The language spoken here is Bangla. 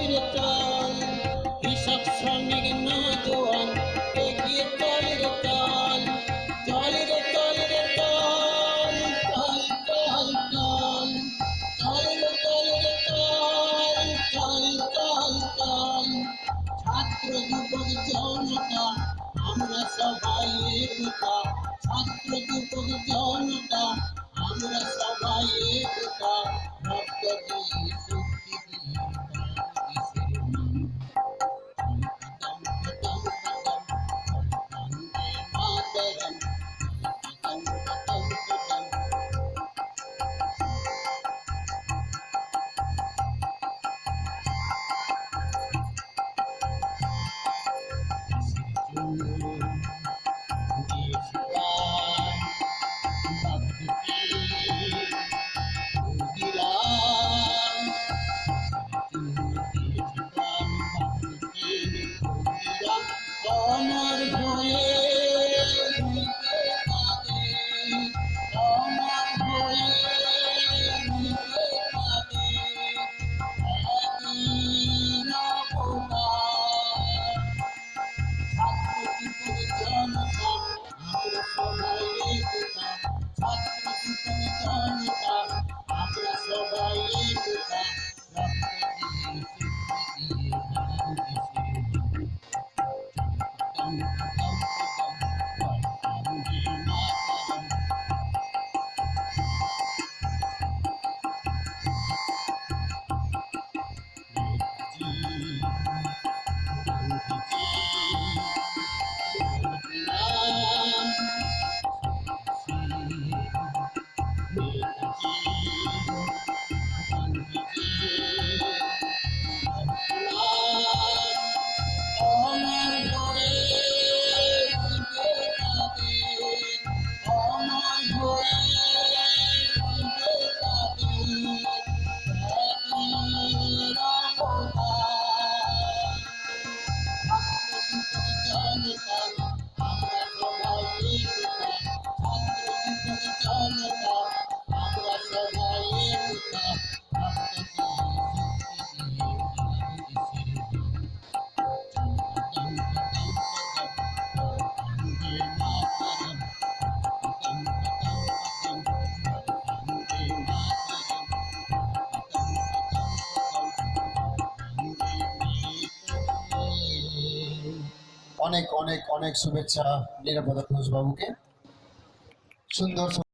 রে চল, কৃষক শ্রমিক নৌজওয়ান এগিয়ে চল রে চল, চল রে চল রে চল, চল চল চল, চল রে চল রে চল, চল চল চল। ছাত্র যুবক জনতা আমরা সবাই একতা, ছাত্র যুবক জনতা আমরা সবাই একতা, রক্ত দিয়ে শক্তি দিয়ে দেশের নাম কদম কদম কদম, বন্দে মাতরম কদম কদম কদম। আমার ভয়ে আমার ভয়ে জনতা আমরা সবাই একতা, ছাত্র যুবক জনতা আমরা সবাই একতা, রক্ত দিয়ে শক্তি দিয়ে বাংলাদেশের নাম কদম কদম কদম, বন্দে মাতরম। অনেক অনেক অনেক শুভেচ্ছা নিরাপদা ঘোষ বাবুকে। সুন্দর